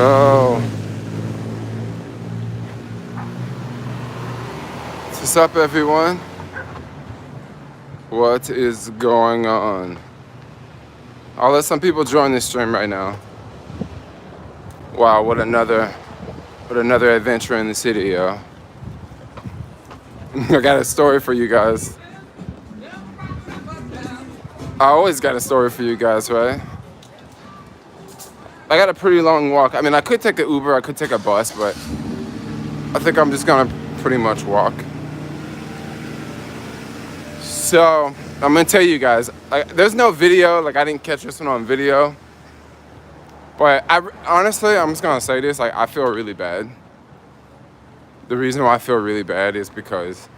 go. What's up, everyone? What is going on? I'll let some people join this stream right now. Wow, what another adventure in the city, yo. I got a story for you guys. I always got a story for you guys, right? I got a pretty long walk. I mean, I could take an Uber, I could take a bus, but I think I'm just gonna pretty much walk. So, I'm gonna tell you guys, there's no video, like I didn't catch this one on video. But honestly, I'm just gonna say this, like I feel really bad. The reason why I feel really bad is because,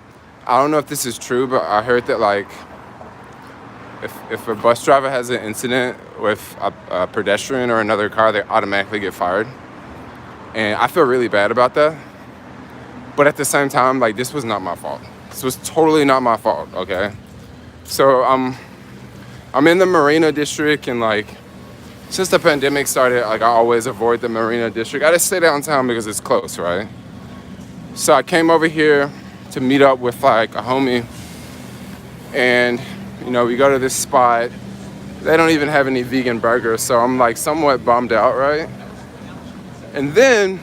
I don't know if this is true, but I heard that like, if a bus driver has an incident with a pedestrian or another car, they automatically get fired. And I feel really bad about that. But at the same time, like this was not my fault. This was totally not my fault, okay? So I'm in the Marina District, and like, since the pandemic started, like I always avoid the Marina District. I just stay downtown because it's close, right? So I came over here to meet up with like a homie, and you know, we go to this spot. They don't even have any vegan burgers, so I'm like somewhat bummed out, right? And then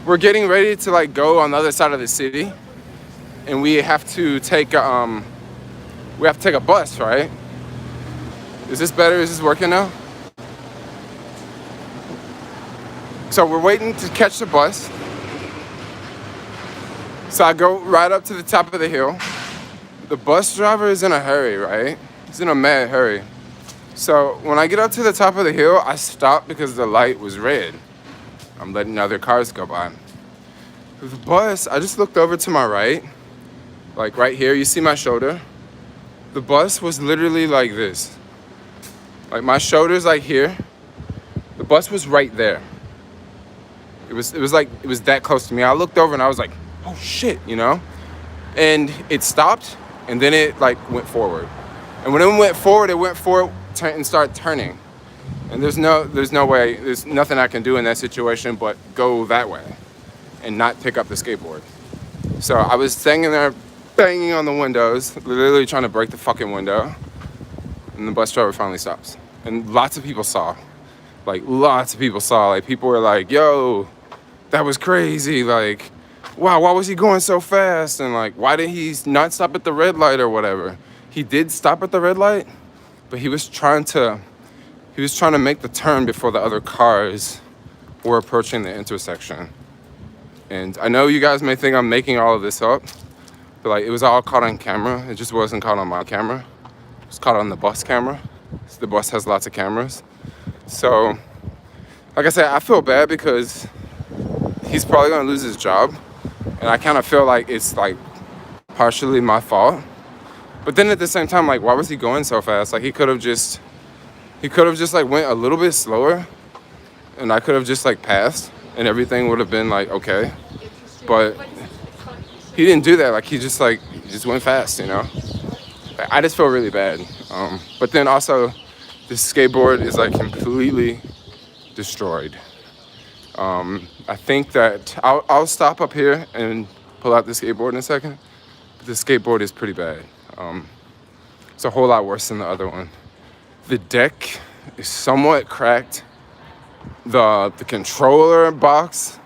we're getting ready to like go on the other side of the city, and we have to take a bus, right? Is this better? Is this working now? So we're waiting to catch the bus. So I go right up to the top of the hill. The bus driver is in a hurry, right? He's in a mad hurry. So when I get up to the top of the hill, I stop because the light was red. I'm letting other cars go by. With the bus, I just looked over to my right, like right here, you see my shoulder? The bus was literally like this. Like my shoulder's like here. The bus was right there. It was that close to me. I looked over and I was like, oh shit, you know? And it stopped, and then it like went forward. And when it went forward and started turning. And there's no way, there's nothing I can do in that situation but go that way and not pick up the skateboard. So I was standing there banging on the windows, literally trying to break the fucking window. And the bus driver finally stops. And lots of people saw. Like, people were like, yo, that was crazy. Like, wow, why was he going so fast? And like, why did he not stop at the red light or whatever? He did stop at the red light, but he was trying to make the turn before the other cars were approaching the intersection. And I know you guys may think I'm making all of this up, but like, it was all caught on camera. It just wasn't caught on my camera. It was caught on the bus camera. So the bus has lots of cameras. So, like I said, I feel bad because he's probably gonna lose his job. And I kind of feel like it's like partially my fault. But then at the same time, like, why was he going so fast? Like, he could have just like went a little bit slower, and I could have just like passed, and everything would have been like okay. But he didn't do that. Like, he just went fast, you know. I just feel really bad. But then also, this skateboard is like completely destroyed. I think that I'll stop up here and pull out the skateboard in a second. But the skateboard is pretty bad. It's a whole lot worse than the other one. The deck is somewhat cracked. The controller box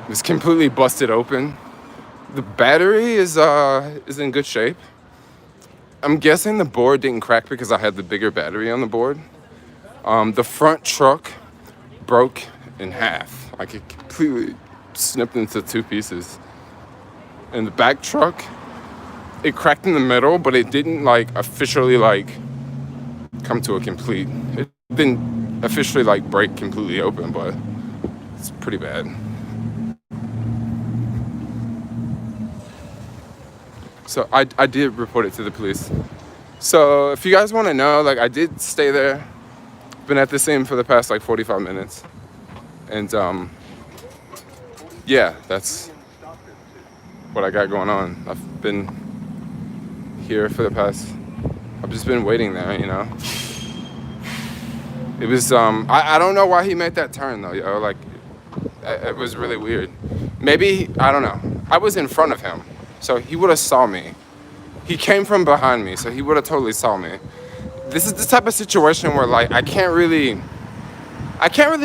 is completely busted open. The battery is in good shape. I'm guessing the board didn't crack because I had the bigger battery on the board. The front truck broke in half. Like, it completely snipped into two pieces. And the back truck, it cracked in the middle, but it didn't like officially like come to a complete. It didn't officially like break completely open, but it's pretty bad. So I did report it to the police. So if you guys want to know, like, I did stay there. Been at the scene for the past like 45 minutes. And yeah, that's what I got going on. I've been here for the past, I've just been waiting there, you know. It was I don't know why he made that turn though, yo. Like it was really weird. Maybe I don't know. I was in front of him, so he would have saw me. He came from behind me, so he would have totally saw me. This is the type of situation where like I can't really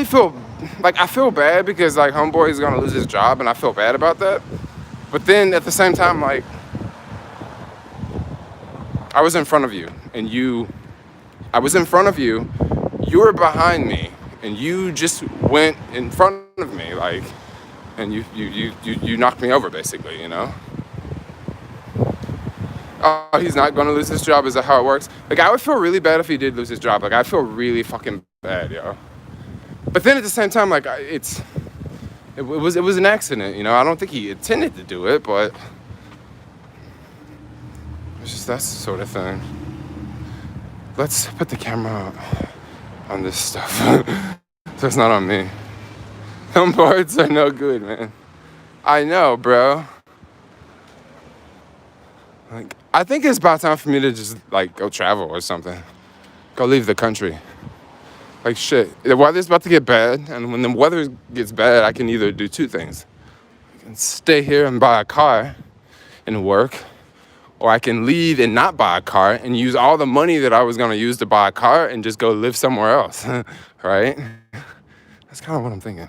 feel like I feel bad because like homeboy is gonna lose his job, and I feel bad about that. But then at the same time, like I was in front of you, and I was in front of you. You were behind me, and you just went in front of me, like, and you knocked me over, basically, you know? Oh, he's not gonna lose his job? Is that how it works? Like, I would feel really bad if he did lose his job. Like, I'd feel really fucking bad, yo. But then at the same time, like, it was an accident, you know? I don't think he intended to do it, but it's just that sort of thing. Let's put the camera on this stuff. So it's not on me. Them boards are no good, man. I know, bro. Like, I think it's about time for me to just, like, go travel or something. Go leave the country. Like, shit. The weather's about to get bad, and when the weather gets bad, I can either do two things. I can stay here and buy a car and work, or I can leave and not buy a car and use all the money that I was gonna use to buy a car and just go live somewhere else, right? That's kind of what I'm thinking.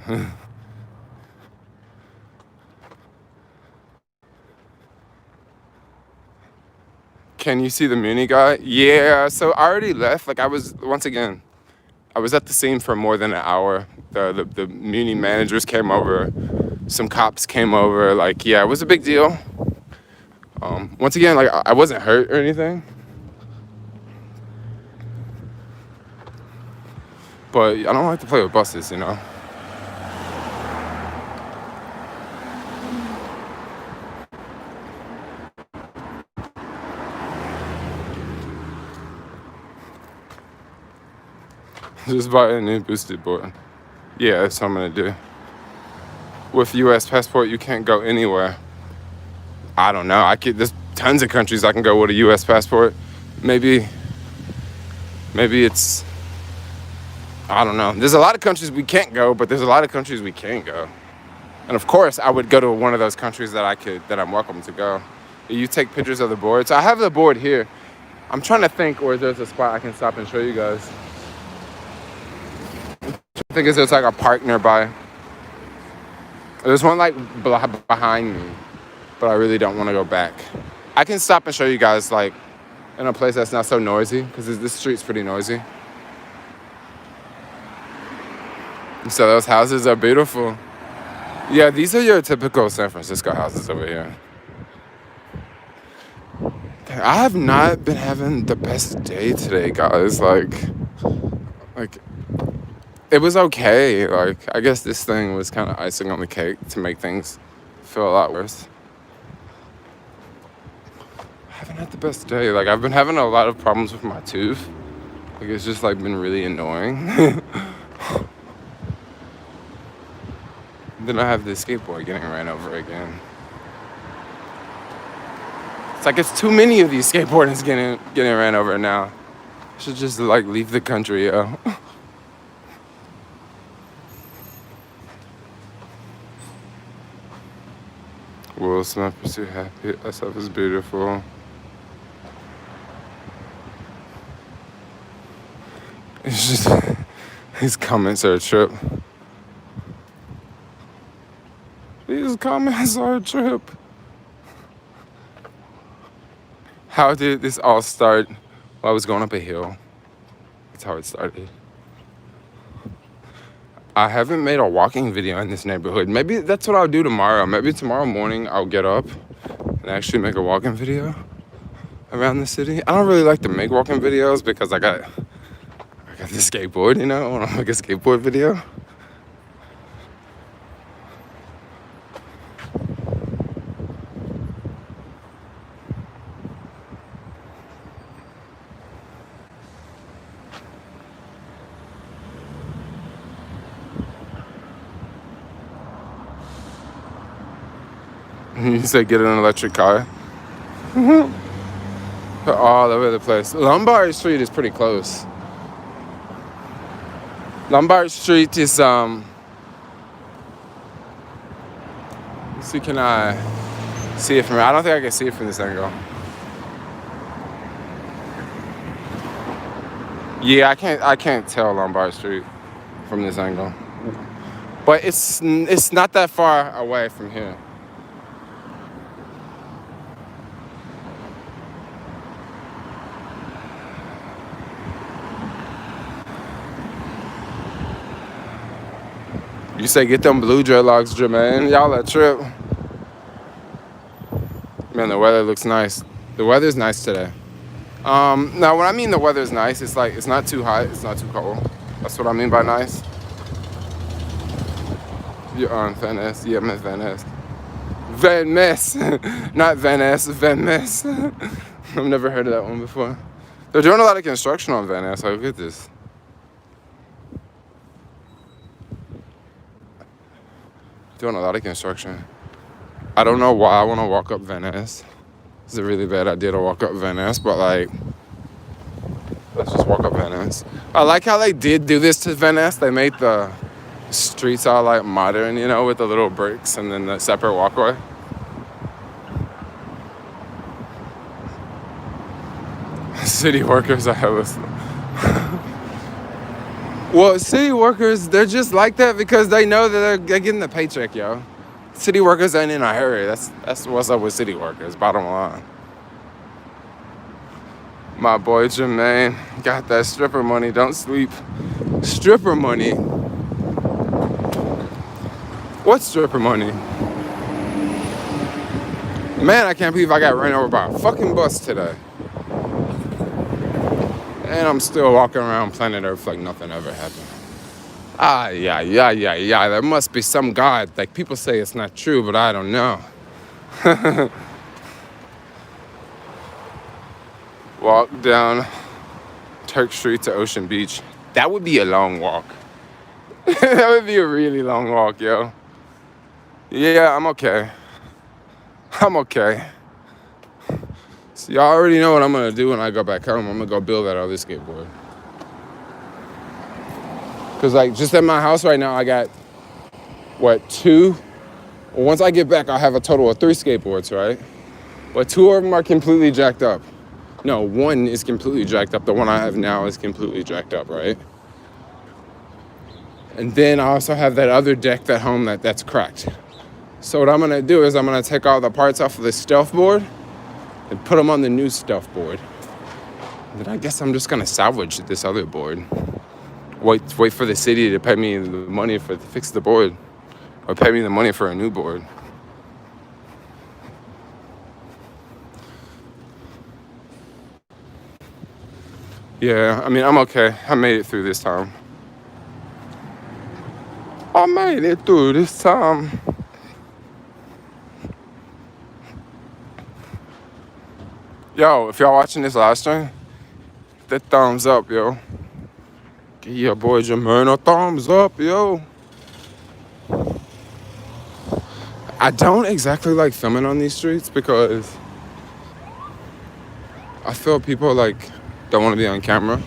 Can you see the Muni guy? Yeah, so I already left. Like I was at the scene for more than an hour. The Muni managers came over, some cops came over. Like, yeah, it was a big deal. Once again, like I wasn't hurt or anything, but I don't like to play with buses, you know. Just buy a new boosted board. Yeah, that's what I'm gonna do. With U.S. passport, you can't go anywhere. I don't know. There's tons of countries I can go with a U.S. passport. Maybe it's, I don't know. There's a lot of countries we can't go, but there's a lot of countries we can go. And of course, I would go to one of those countries that I'm welcome to go. You take pictures of the board. So I have the board here. I'm trying to think where there's a spot I can stop and show you guys. I think there's like a park nearby. There's one like behind me, but I really don't want to go back. I can stop and show you guys like in a place that's not so noisy, because this street's pretty noisy. So those houses are beautiful. Yeah, these are your typical San Francisco houses over here. I have not been having the best day today, guys. Like it was okay. Like, I guess this thing was kind of icing on the cake to make things feel a lot worse. I haven't had the best day. Like, I've been having a lot of problems with my tooth. Like, it's just, like, been really annoying. Then I have this skateboard getting ran over again. It's like it's too many of these skateboarders getting ran over now. I should just, like, leave the country, yo. Will Smith is too happy. That stuff is beautiful. It's just these comments are a trip. These comments are a trip. How did this all start? Well, I was going up a hill. That's how it started. I haven't made a walking video in this neighborhood. Maybe that's what I'll do tomorrow. Maybe tomorrow morning I'll get up and actually make a walking video around the city. I don't really like to make walking videos because I got this skateboard, you know? I want to make a skateboard video. You said get an electric car. All over the place. Lombard Street is pretty close. Lombard Street is let's see, can I see it from here? I don't think I can see it from this angle. Yeah, I can't tell Lombard Street from this angle. But it's not that far away from here. You say get them blue dreadlocks, Jermaine. Y'all a trip. Man, the weather looks nice. The weather's nice today. Now when I mean the weather's nice, it's like it's not too hot, it's not too cold. That's what I mean by nice. You're on Venice. Yeah, I'm in Venice. Van Mess. Not Venice, Van Mess. I've never heard of that one before. They're doing a lot of construction on Van Ness. Look at this. Doing a lot of construction. I don't know why I want to walk up Van Ness. It's a really bad idea to walk up Van Ness, but like, let's just walk up Van Ness. I like how they did do this to Van Ness. They made the streets all like modern, you know, with the little bricks and then the separate walkway. City workers are hellish. Well, city workers, they're just like that because they know that they're getting the paycheck, yo. City workers ain't in a hurry. That's what's up with city workers, bottom line. My boy Jermaine got that stripper money. Don't sleep. Stripper money. What's stripper money? Man, I can't believe I got ran over by a fucking bus today. And I'm still walking around planet Earth like nothing ever happened. Yeah. There must be some God. Like, people say it's not true, but I don't know. Walk down Turk Street to Ocean Beach. That would be a long walk. That would be a really long walk, yo. Yeah, I'm okay. So y'all already know what I'm gonna do when I go back home. I'm gonna go build that other skateboard. Cause like just at my house right now, I got two? Well, once I get back, I'll have a total of 3 skateboards, right? But 2 of them are completely jacked up. No, 1 is completely jacked up. The one I have now is completely jacked up, right? And then I also have that other deck at home that's cracked. So what I'm gonna do is I'm gonna take all the parts off of the stealth board and put them on the new stealth board. And then I guess I'm just gonna salvage this other board. Wait for the city to pay me the money to fix the board, or pay me the money for a new board. Yeah, I mean, I'm okay. I made it through this time. Yo, if y'all watching this live stream, that thumbs up, yo. Give your boy Jermaine a thumbs up, yo. I don't exactly like filming on these streets because I feel people like don't want to be on camera.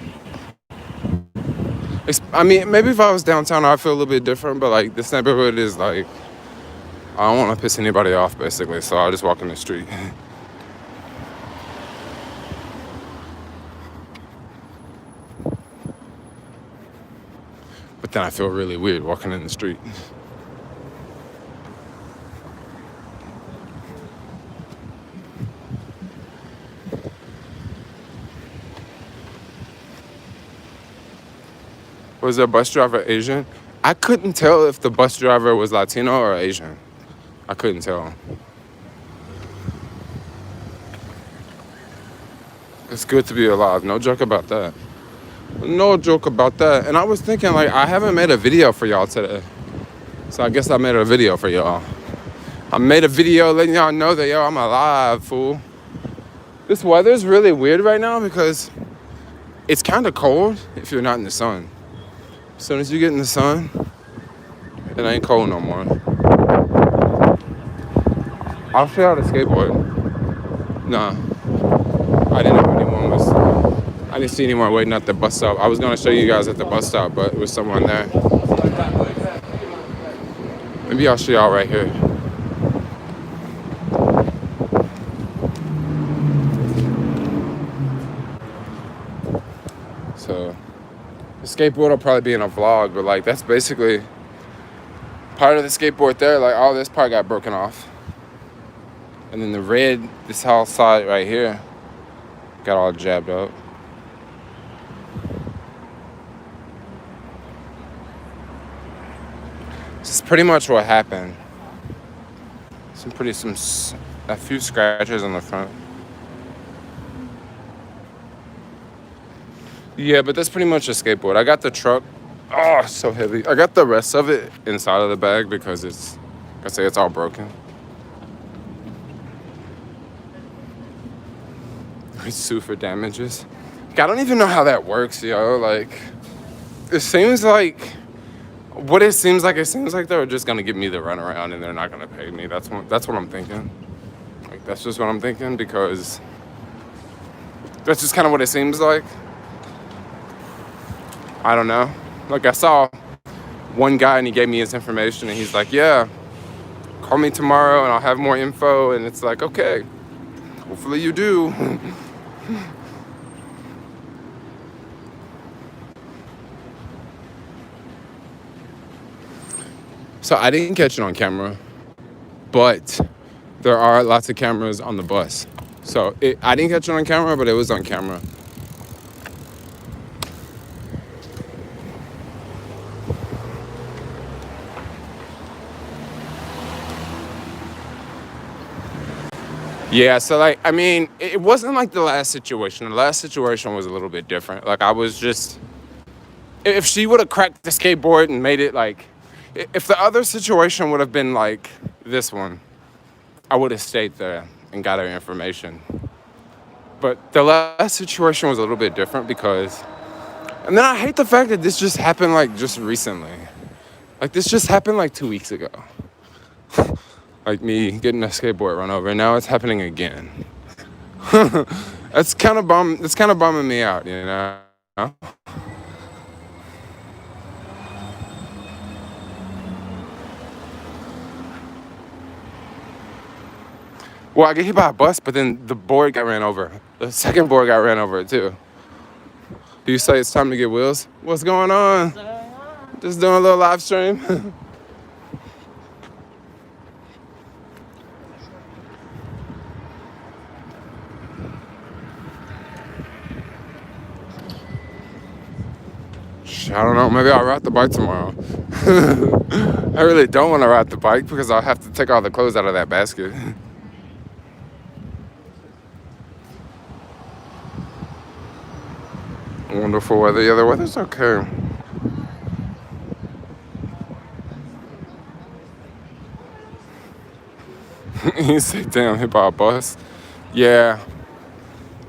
I mean, maybe if I was downtown, I'd feel a little bit different, but like this neighborhood is like, I don't want to piss anybody off, basically, so I'll just walk in the street. But then I feel really weird walking in the street. Was the bus driver Asian? I couldn't tell if the bus driver was Latino or Asian. I couldn't tell. It's good to be alive. No joke about that. No joke about that. And I was thinking, like, I haven't made a video for y'all today. So I guess I made a video for y'all. I made a video letting y'all know that, yo, I'm alive, fool. This weather's really weird right now because it's kind of cold if you're not in the sun. As soon as you get in the sun, it ain't cold no more. I'll show you how to skateboard. Nah, I didn't didn't see anyone waiting at the bus stop. I was gonna show you guys at the bus stop, but it was someone there. Maybe I'll show y'all right here. So the skateboard will probably be in a vlog, but like that's basically part of the skateboard there. Like all this part got broken off. And then the red, this whole side right here, got all jabbed up. This is pretty much what happened. A few scratches on the front. Yeah, but that's pretty much a skateboard. I got the truck. Oh, it's so heavy. I got the rest of it inside of the bag because it's, like I say, it's all broken. We sue for damages. Like, I don't even know how that works, yo. Like, it seems like it seems like they're just gonna give me the runaround and they're not gonna pay me. That's what I'm thinking. Like, that's just what I'm thinking because that's just kind of what it seems like. I don't know. Like, I saw one guy and he gave me his information and he's like, yeah, call me tomorrow and I'll have more info. And it's like, okay, hopefully you do. So I didn't catch it on camera, but there are lots of cameras on the bus. So I didn't catch it on camera, but it was on camera. Yeah, so like, I mean, it wasn't like the last situation. The last situation was a little bit different. Like, I was just, if she would have cracked the skateboard and made it like, if the other situation would have been like this one, I would have stayed there and got her information. But the last situation was a little bit different because, and then I hate the fact that this just happened like just recently. Like, this just happened like 2 weeks ago. Like me getting a skateboard run over, and now it's happening again. It's kind of bumming me out, you know? Well, I get hit by a bus, but then the board got ran over. The second board got ran over too. Do you say it's time to get wheels? What's going on? Just doing a little live stream. I don't know, maybe I'll ride the bike tomorrow. I really don't want to ride the bike because I'll have to take all the clothes out of that basket. Wonderful weather. Yeah, the weather's okay. You say, damn, hit by a bus? Yeah.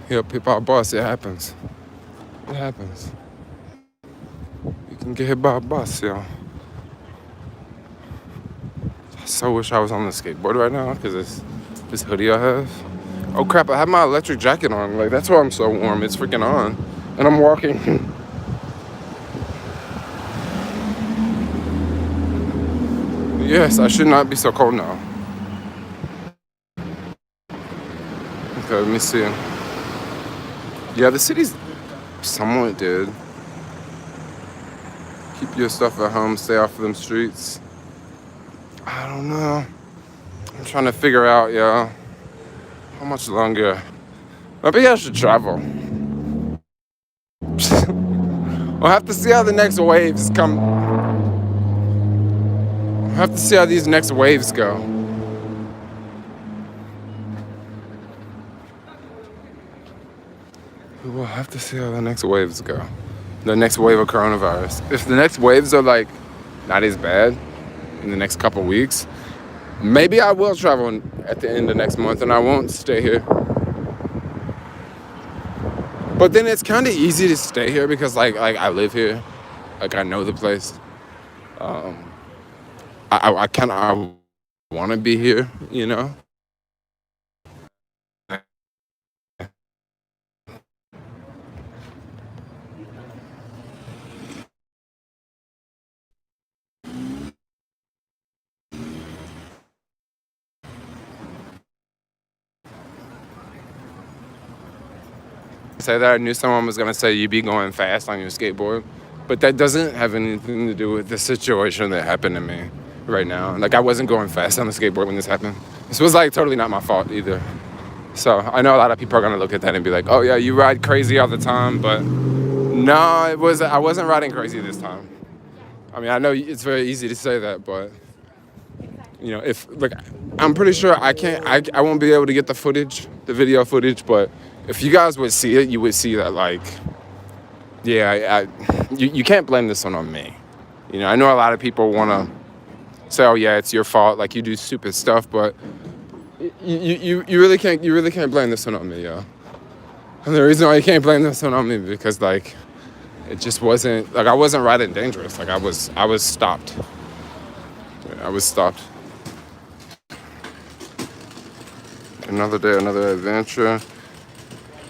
Hit by a bus, it happens. It happens. You can get hit by a bus, yo. I so wish I was on the skateboard right now because this hoodie I have. Oh crap, I have my electric jacket on. Like, that's why I'm so warm. It's freaking on. And I'm walking. Yes, I should not be so cold now. Okay, let me see. Yeah, the city's somewhat dead. Keep your stuff at home, stay off of them streets. I don't know. I'm trying to figure out, yeah, how much longer. Maybe I should travel. We'll have to see how the next waves come. We'll have to see how these next waves go. We'll have to see how the next waves go. The next wave of coronavirus. If the next waves are like not as bad in the next couple weeks, maybe I will travel at the end of next month and I won't stay here. But then it's kind of easy to stay here because like I live here, like I know the place. I want to be here, you know. Say that I knew someone was gonna say you be going fast on your skateboard, but that doesn't have anything to do with the situation that happened to me right now. Like I wasn't going fast on the skateboard when this happened. This was like totally not my fault either. So I know a lot of people are gonna look at that and be like, "Oh yeah, you ride crazy all the time," but no, I wasn't riding crazy this time. I mean, I know it's very easy to say that, but you know, if like, I'm pretty sure I won't be able to get the footage, the video footage, but if you guys would see it, you would see that like, yeah, you can't blame this one on me. You know, I know a lot of people want to say, oh yeah, it's your fault, like you do stupid stuff, but you really can't blame this one on me, yo. And the reason why you can't blame this one on me because like, it just wasn't like I wasn't riding dangerous. Like I was stopped. I was stopped. Another day, another adventure.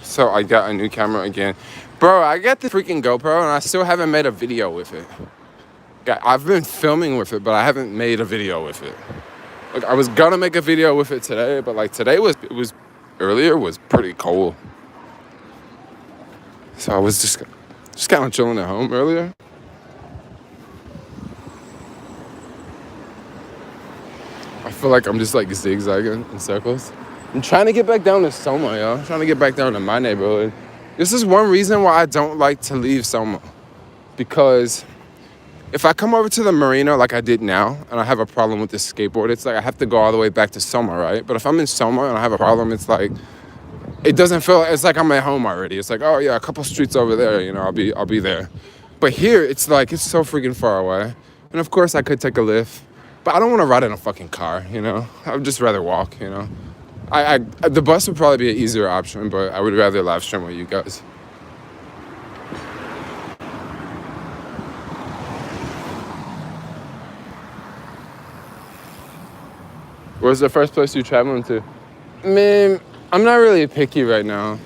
So I got a new camera again. Bro, I got the freaking GoPro and I still haven't made a video with it. I've been filming with it, but I haven't made a video with it. Like I was gonna make a video with it today, but like today earlier was pretty cold. So I was just kind of chilling at home earlier. I feel like I'm just like zigzagging in circles. I'm trying to get back down to Soma, yo. I'm trying to get back down to my neighborhood. This is one reason why I don't like to leave Soma. Because if I come over to the marina like I did now, and I have a problem with this skateboard, it's like I have to go all the way back to Soma, right? But if I'm in Soma and I have a problem, it's like, it doesn't feel, it's like I'm at home already. It's like, oh yeah, a couple streets over there, you know, I'll be there. But here, it's like, it's so freaking far away. And of course I could take a lift, but I don't want to ride in a fucking car, you know? I would just rather walk, you know? The bus would probably be an easier option, but I would rather live stream with you guys. Where's the first place you're traveling to? Man, I'm not really picky right now.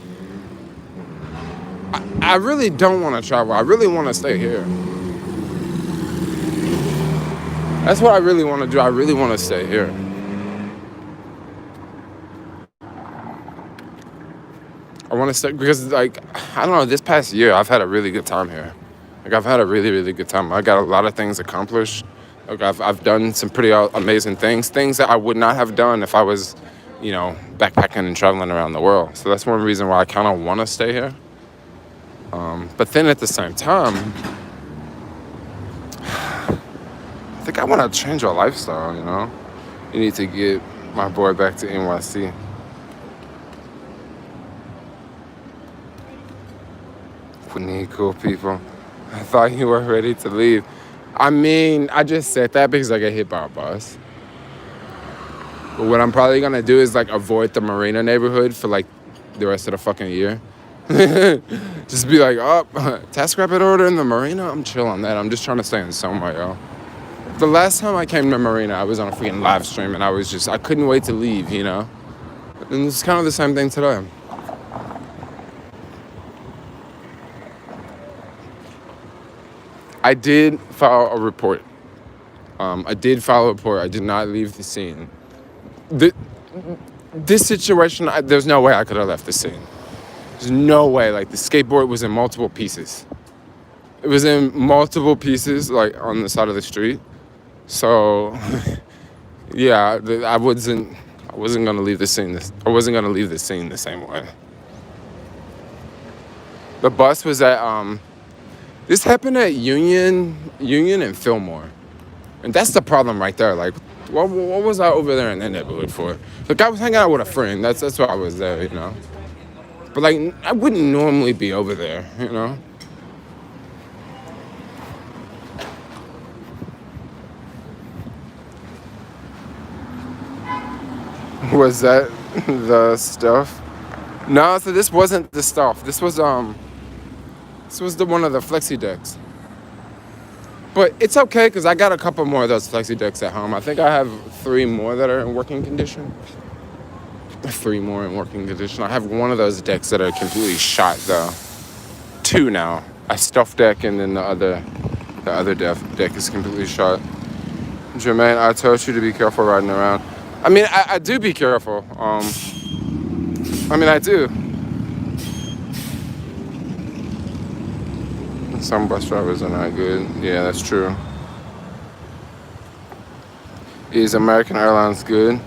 I really don't want to travel. I really want to stay here. That's what I really want to do. I really want to stay here. I want to stay because, like, I don't know, this past year, I've had a really good time here. Like, I've had a really, really good time. I got a lot of things accomplished. Like, I've done some pretty amazing things that I would not have done if I was, you know, backpacking and traveling around the world. So that's one reason why I kind of want to stay here. But then at the same time, I think I want to change our lifestyle, you know? You need to get my boy back to NYC. We need cool people. I thought you were ready to leave. I mean, I just said that because I got hit by a bus. But what I'm probably gonna do is like avoid the Marina neighborhood for like the rest of the fucking year. Just be like, oh, task rapid order in the Marina. I'm chill on that. I'm just trying to stay in Soma, yo. The last time I came to Marina, I was on a freaking live stream and I couldn't wait to leave, you know? And it's kind of the same thing today. I did file a report. I did not leave the scene. This situation, there's no way I could have left the scene. There's no way. Like, the skateboard was in multiple pieces. It was in multiple pieces, like, on the side of the street. So, yeah, I wasn't gonna leave the scene. I wasn't gonna leave the scene the same way. The bus was at this happened at Union and Fillmore, and that's the problem right there. Like, what was I over there in that neighborhood for? Like, I was hanging out with a friend. That's why I was there, you know. But like, I wouldn't normally be over there, you know. Was that the stuff? No, so this wasn't the stuff. This was one of the flexi decks. But it's okay because I got a couple more of those flexi decks at home. I think I have 3 more that are in working condition. 3 more in working condition. I have one of those decks that are completely shot though. 2 now. A stuffed deck and then the other deck is completely shot. Jermaine, I told you to be careful riding around. I mean, I do be careful. I mean, I do. Some bus drivers are not good. Yeah, that's true. Is American Airlines good?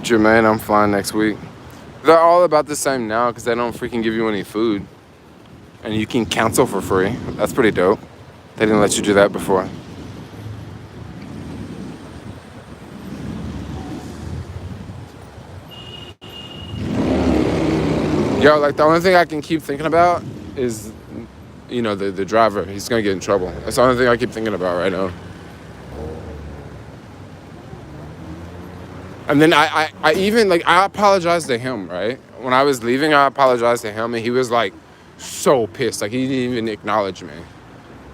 Jermaine, I'm flying next week. They're all about the same now because they don't freaking give you any food. And you can cancel for free. That's pretty dope. They didn't let you do that before. Yo, like the only thing I can keep thinking about is, the driver. He's gonna get in trouble. That's the only thing I keep thinking about right now. And then I even, like, I apologized to him, right? When I was leaving, I apologized to him, and he was, like, so pissed. Like, he didn't even acknowledge me.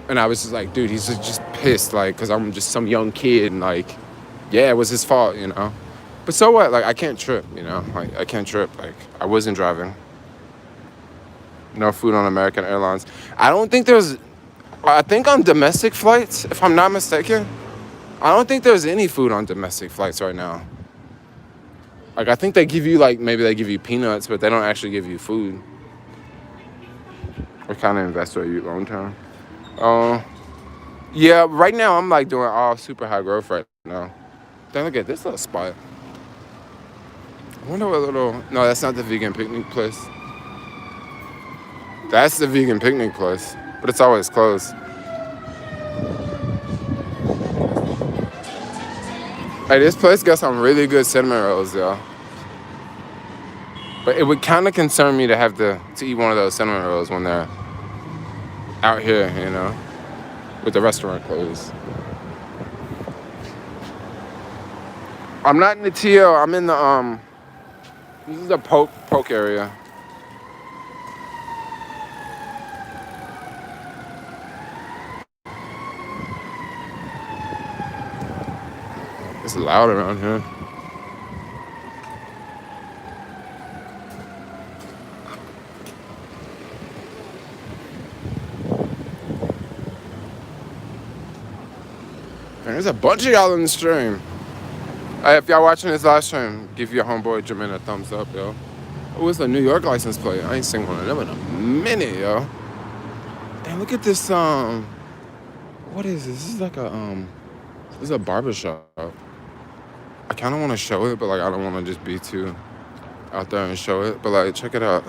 And I was just like, dude, he's just pissed, like, because I'm just some young kid, and, like, yeah, it was his fault. But so what? Like, I can't trip. Like, I can't trip. Like, I wasn't driving. No food on American Airlines. I think on domestic flights, if I'm not mistaken, I don't think there's any food on domestic flights right now. Like, I think they give you, like, maybe they give you peanuts, but they don't actually give you food. What kind of investor are you long term? Yeah, right now I'm, like, doing all super high growth right now. Then look at this little spot. I wonder what no, that's not the vegan picnic place. That's the vegan picnic place, but it's always closed. Hey, this place got some really good cinnamon rolls, though. But it would kind of concern me to have to eat one of those cinnamon rolls when they're out here, with the restaurant closed. I'm not in the TL. I'm in the This is the poke area. It's loud around here. There's a bunch of y'all in the stream. If y'all watching this live stream, give your homeboy Jermaine a thumbs up, yo. Oh, it's a New York license plate. I ain't seen one of them in a minute, yo. Damn, look at this, what is this? This is like this is a barber shop. I kind of want to show it, but, like, I don't want to just be too out there and show it. But, like, check it out.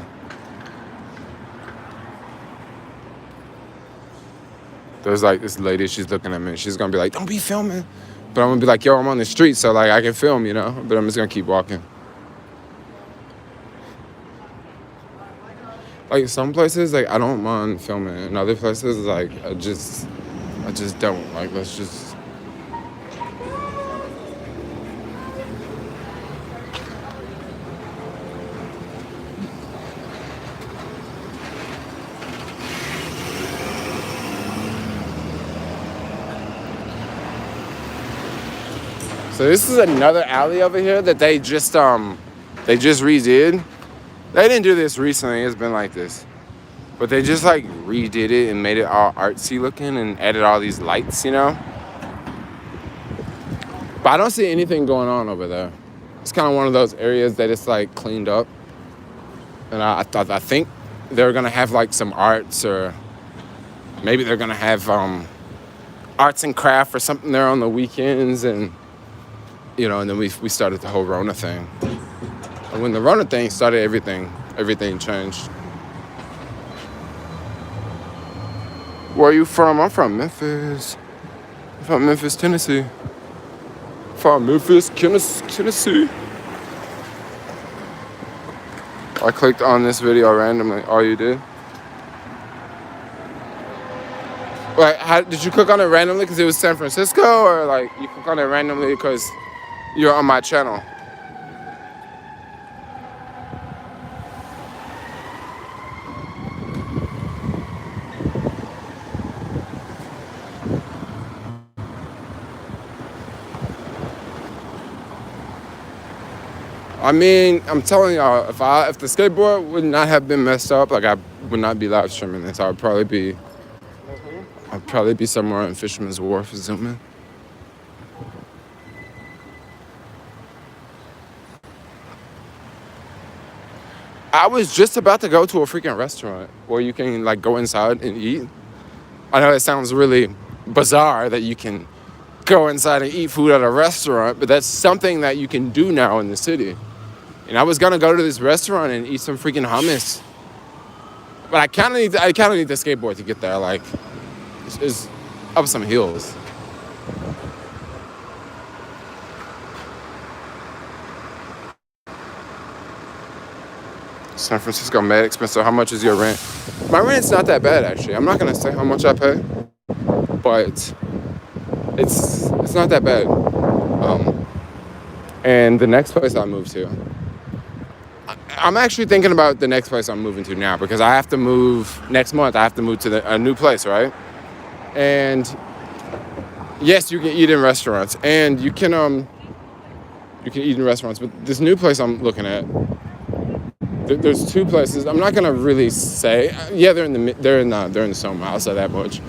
There's, like, this lady, she's looking at me. She's going to be like, don't be filming. But I'm going to be like, yo, I'm on the street, so, like, I can film, But I'm just going to keep walking. Like, some places, like, I don't mind filming. In other places, like, I just don't. Like, let's just... So this is another alley over here that they just redid. They didn't do this recently. It's been like this. But they just, like, redid it and made it all artsy looking and added all these lights, But I don't see anything going on over there. It's kind of one of those areas that it's, like, cleaned up. And I think they're going to have, like, some arts, or maybe they're going to have arts and craft or something there on the weekends. And, and then we started the whole Rona thing. And when the Rona thing started, everything changed. Where are you from? I'm from Memphis. I'm from Memphis, Tennessee. Tennessee. I clicked on this video randomly. Oh, you did? Like, how did you click on it randomly because it was San Francisco, or, like, you click on it randomly because you're on my channel? I mean, I'm telling y'all, if the skateboard would not have been messed up, like, I would not be live streaming this. I'd probably be somewhere in Fisherman's Wharf zooming. I was just about to go to a freaking restaurant where you can, like, go inside and eat. I know it sounds really bizarre that you can go inside and eat food at a restaurant, but that's something that you can do now in the city. And I was gonna go to this restaurant and eat some freaking hummus, but I kind of need the skateboard to get there. Like, it's up some hills. San Francisco mad expensive. How much is your rent? My rent's not that bad, actually. I'm not gonna say how much I pay, but it's not that bad. And the next place I move to, I'm actually thinking about the next place I'm moving to now, because I have to move next month. I have to move to a new place, right? And yes, you can eat in restaurants, and you can eat in restaurants. But this new place I'm looking at, there's two places. I'm not gonna really say. Yeah, they're in the Soma. I'll say that much.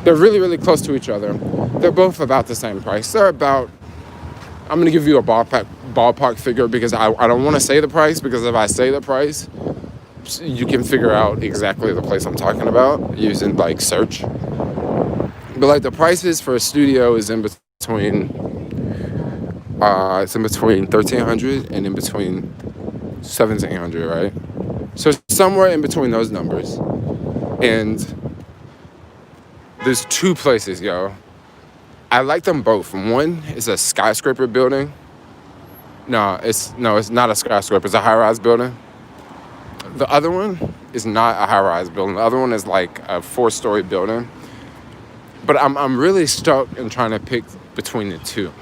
They're really, really close to each other. They're both about the same price. They're about. I'm gonna give you a ballpark figure, because I don't want to say the price, because if I say the price, you can figure out exactly the place I'm talking about using like search. But like the prices for a studio is in between. It's in between $1,300 and in between $1,700, right? So somewhere in between those numbers. And there's two places, yo. I like them both. One is a skyscraper building. No, it's not a skyscraper. It's a high-rise building. The other one is not a high-rise building. The other one is like a 4-story building. But I'm really stuck in trying to pick between the two,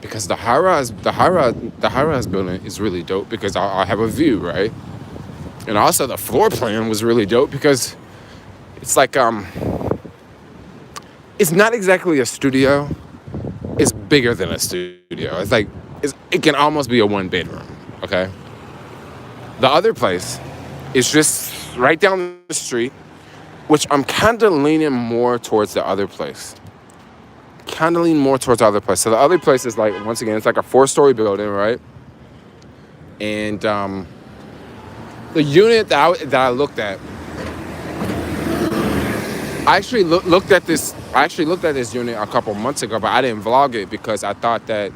because the high-rise building is really dope because I have a view, right? And also the floor plan was really dope because it's like it's not exactly a studio. It's bigger than a studio. It's like it can almost be a 1-bedroom. Okay. The other place is just right down the street, which I'm kind of leaning more towards the other place. So the other place is like, once again, it's like a 4-story building, right? And the unit that I looked at, I actually looked at this unit a couple months ago, but I didn't vlog it because I thought that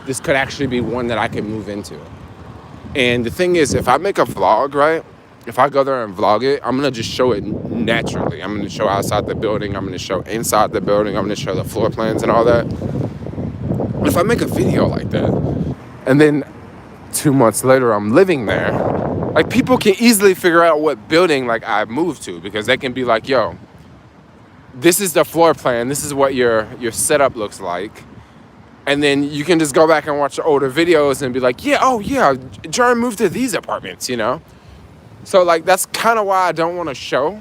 this could actually be one that I could move into. And the thing is, if I make a vlog, right? If I go there and vlog it, I'm going to just show it naturally. I'm going to show outside the building. I'm going to show inside the building. I'm going to show the floor plans and all that. But if I make a video like that, and then 2 months later I'm living there, like, people can easily figure out what building like I moved to, because they can be like, yo, this is the floor plan. This is what your setup looks like. And then you can just go back and watch the older videos and be like, yeah, oh yeah, Jermaine moved to these apartments, you know? So, like, that's kind of why I don't want to show.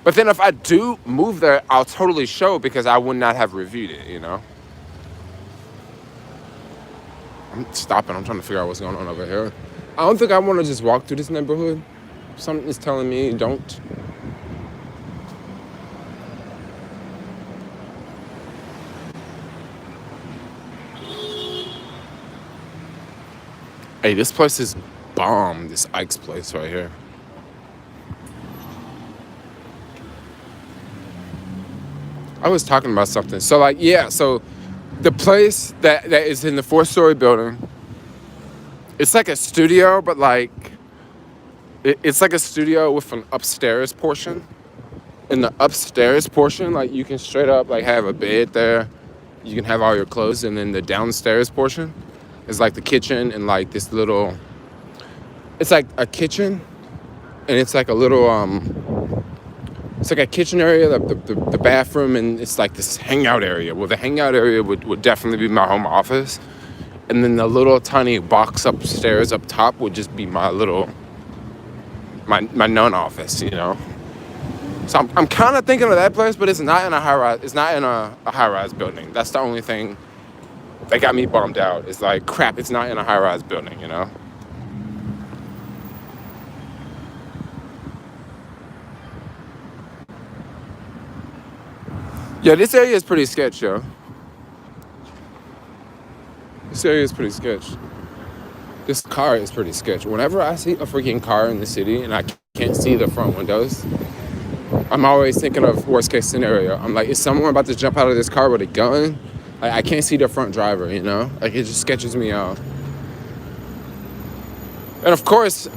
But then if I do move there, I'll totally show, because I would not have reviewed it, you know? I'm stopping. I'm trying to figure out what's going on over here. I don't think I want to just walk through this neighborhood. Something is telling me don't. Hey, this place is bomb, this Ike's place right here. I was talking about something. So, like, yeah, so the place that is in the 4-story building, it's like a studio, but like, it's like a studio with an upstairs portion. In the upstairs portion, like, you can straight up, like, have a bed there. You can have all your clothes. And then the downstairs portion is like the kitchen and like this little, it's like a kitchen, and it's like a little, it's like a kitchen area, the bathroom, and it's like this hangout area. Well, the hangout area would definitely be my home office. And then the little tiny box upstairs up top would just be my known office, you know? So I'm kind of thinking of that place, but it's not in a high-rise. It's not in a high-rise building. That's the only thing that got me bummed out. It's like, crap, it's not in a high-rise building, you know? Yeah, this area is pretty sketch, yo. This area is pretty sketch. This car is pretty sketch. Whenever I see a freaking car in the city and I can't see the front windows, I'm always thinking of worst case scenario. I'm like, is someone about to jump out of this car with a gun? Like, I can't see the front driver, you know? Like, it just sketches me out. And of course,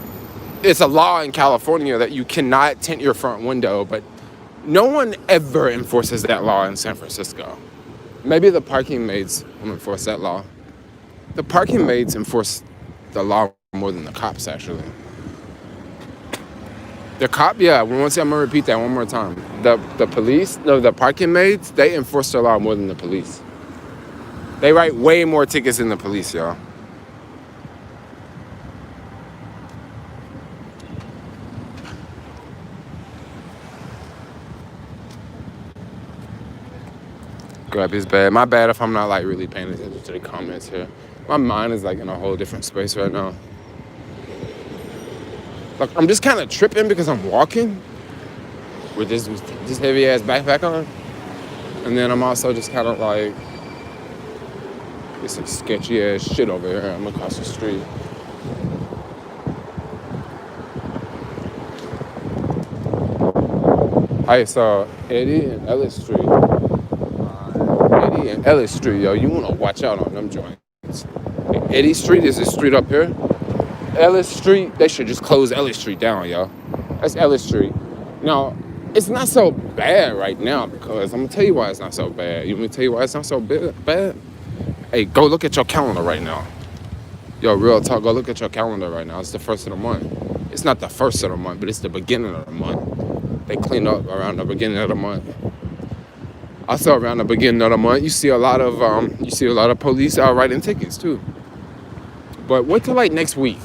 it's a law in California that you cannot tint your front window, but no one ever enforces that law in San Francisco. Maybe the parking maids will enforce that law. The parking maids enforce the law more than the cops, actually. The cop, yeah, I'm gonna repeat that one more time. The police, no, the parking maids, they enforce the law more than the police. They write way more tickets than the police, y'all. Grab his bag. My bad if I'm not like really paying attention to the comments here. My mind is like in a whole different space right now. Like, I'm just kind of tripping because I'm walking with this heavy ass backpack on, and then I'm also just kind of like, there's some sketchy ass shit over here. I'm across the street. I saw Eddie and Ellis Street. Eddie and Ellis Street, yo, you wanna watch out on them joints. Eddie Street is this street up here. Ellis Street, they should just close Ellis Street down, yo. That's Ellis Street. Now, it's not so bad right now because I'm gonna tell you why it's not so bad. You want me to tell you why it's not so bad? Hey, go look at your calendar right now. Yo, real talk, go look at your calendar right now. It's the first of the month. It's not the first of the month, but it's the beginning of the month. They clean up around the beginning of the month. Also around the beginning of the month, you see a lot of police out writing tickets too. But wait till like next week.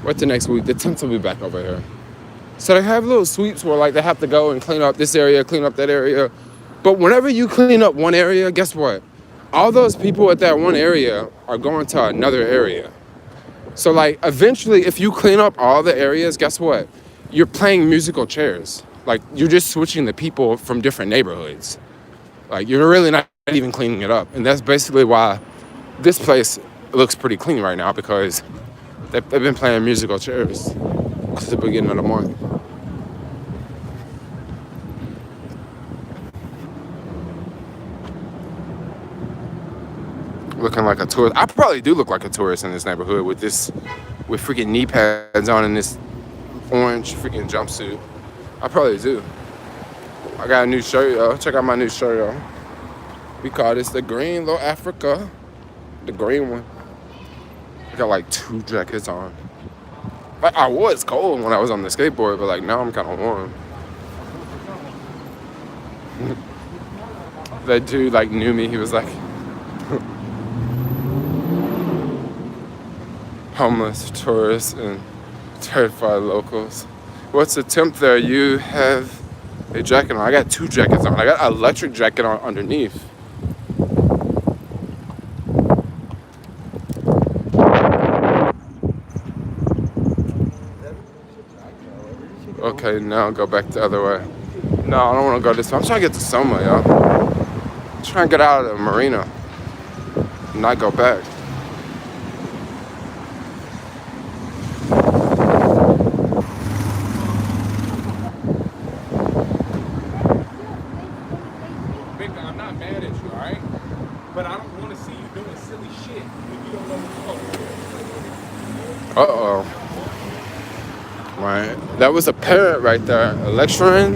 Wait till next week. The temps will be back over here. So they have little sweeps where like they have to go and clean up this area, clean up that area. But whenever you clean up one area, guess what? All those people at that one area are going to another area. So like eventually if you clean up all the areas, guess what? You're playing musical chairs. Like you're just switching the people from different neighborhoods. Like you're really not even cleaning it up. And that's basically why this place looks pretty clean right now, because they've been playing musical chairs since the beginning of the month. Looking like a tourist. I probably do look like a tourist in this neighborhood with freaking knee pads on and this orange freaking jumpsuit. I probably do. I got a new shirt, y'all. Check out my new shirt, y'all. We call this the green little Africa. The green one. I got like 2 jackets on. Like I was cold when I was on the skateboard, but like now I'm kind of warm. That dude like knew me. He was like, homeless tourists and terrified locals. What's the temp there? You have a jacket on. I got 2 jackets on. I got an electric jacket on underneath. Okay, now go back the other way. No, I don't want to go this way. I'm trying to get to Soma, y'all. I'm trying to get out of the marina and not go back. I'm not mad at you, all right? But I don't want to see you doing silly shit when you don't know what's going on. Uh-oh. Right. That was a parent right there. Lecturing